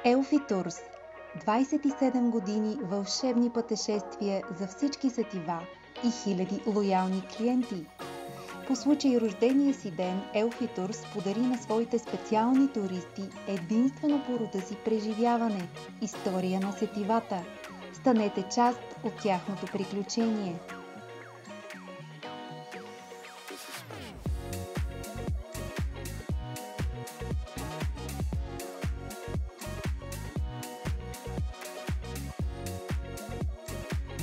Елфи Турс. 27 години вълшебни пътешествия за всички сетива и хиляди лоялни клиенти. По случай рождения си ден Елфи Турс подари на своите специални туристи единствено по рода си преживяване – история на сетивата. Станете част от тяхното приключение.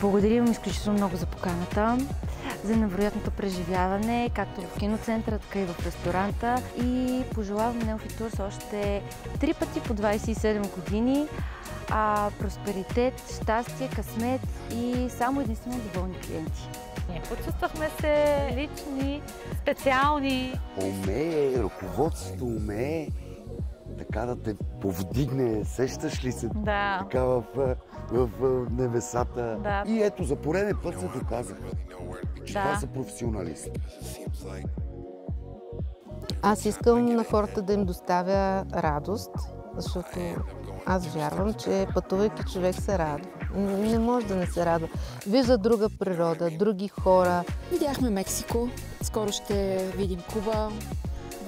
Благодарим изключително много за поканата, за невероятното преживяване, както в киноцентъра, така и в ресторанта. И пожелавам на Елфи Турс още 3 пъти по 27 години. Просперитет, щастие, късмет и само единствено доволни клиенти. Почувствахме се лични, специални. Ръководството умее така да те повдигне, сещаш ли се така в небесата. Да. И ето, за пореден път се доказаха, че това са професионалисти. Аз искам на хората да им доставя радост, защото аз вярвам, че пътувайки човек се радва. Не може да не се радва. Вижда друга природа, други хора. Видяхме Мексико, скоро ще видим Куба.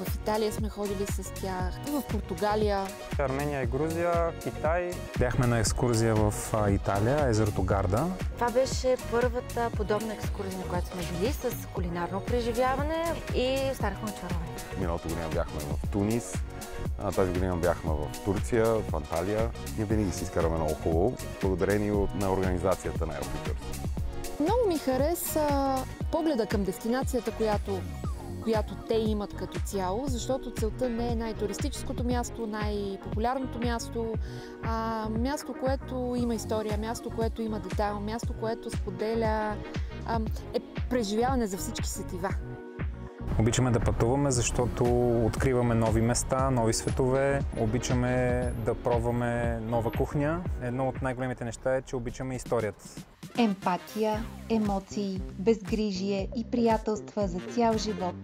В Италия сме ходили с тях, в Португалия. Армения и Грузия, Китай. Бяхме на екскурзия в Италия, езерото Гарда. Това беше първата подобна екскурзия, на която сме били, с кулинарно преживяване и станахме очаровани. Миналата година бяхме в Тунис, тази година бяхме в Турция, в Анталия. Ние винаги си изкараме много хубаво, благодарение на организацията на Елфи Турс. Много ми хареса погледа към дестинацията, която те имат като цяло, защото целта не е най-туристическото място, най-популярното място, а място, което има история, място, което има детайл, място, което споделя, е преживяване за всички сетива. Обичаме да пътуваме, защото откриваме нови места, нови светове. Обичаме да пробваме нова кухня. Едно от най-големите неща е, че обичаме историята. Емпатия, емоции, безгрижие и приятелства за цял живот.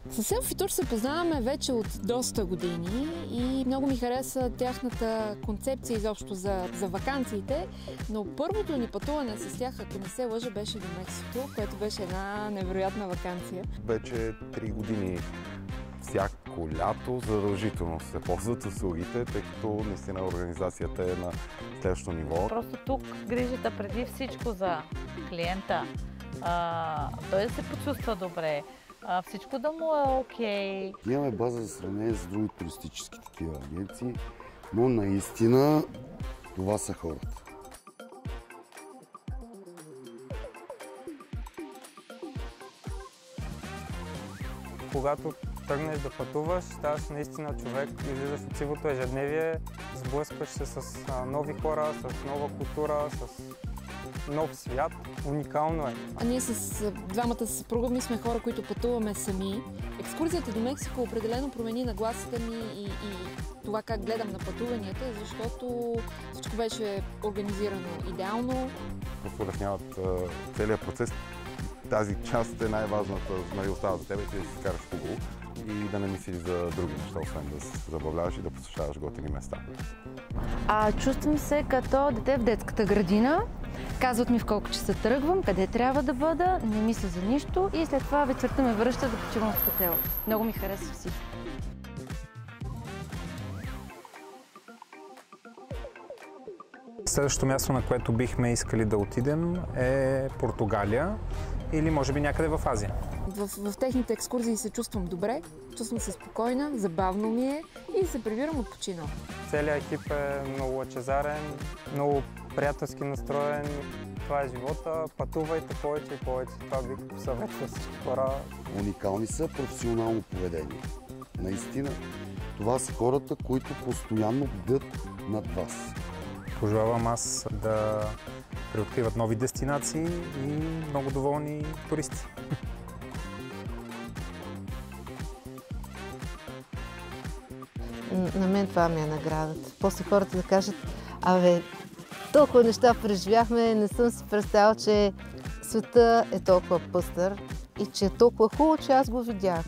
С Елфи Турс се познаваме вече от доста години и много ми хареса тяхната концепция изобщо за ваканциите, но първото ни пътуване с тях, ако не се лъжа, беше до Мексико, което беше една невероятна ваканция. Вече 3 години всяко лято задължително се ползват услугите, тъй като наистина организацията е на следващото ниво. Просто тук грижата преди всичко за клиента, той да се почувства добре, всичко да му е окей. Имаме база за сравнение с други туристически такива агенции, но наистина това са хората. Когато тръгнеш да пътуваш, ставаш наистина човек, излизаш от сивото ежедневие, сблъскваш се с нови хора, с нова култура, с нов свят. Уникално е. А ние с двамата съпруга ми сме хора, които пътуваме сами. Екскурзията до Мексико определено промени нагласите ми и това как гледам на пътуванията, защото всичко беше организирано идеално. Улесняват целият процес. Тази част е най-важната, остава за теб, че да си караш хубаво и да не мислиш за други неща, освен да се забавляваш и да посещаваш готини места. Чувствам се като дете в детската градина. Казват ми в колко часа тръгвам, къде трябва да бъда, не мисля за нищо и след това вечерта ме връща да почивам в хотела. Много ми харесва всичко. Следващото място, на което бихме искали да отидем, е Португалия или може би някъде в Азия. В техните екскурзии се чувствам добре, чувствам се спокойна, забавно ми е и се прибирам отпочинал. Целият екип е много лъчезарен, много приятелски настроен. Това е живота. Пътувайте повече и повече. Това бих посъветвал всички хора. Уникални са, професионално поведение. Наистина, това са хората, които постоянно бдят над вас. Пожелавам аз да преоткриват нови дестинации и много доволни туристи. На мен това ми е наградата. После хората да кажат, толкова неща преживяхме, не съм си представила, че света е толкова пъстър и че е толкова хубаво, че аз го видях.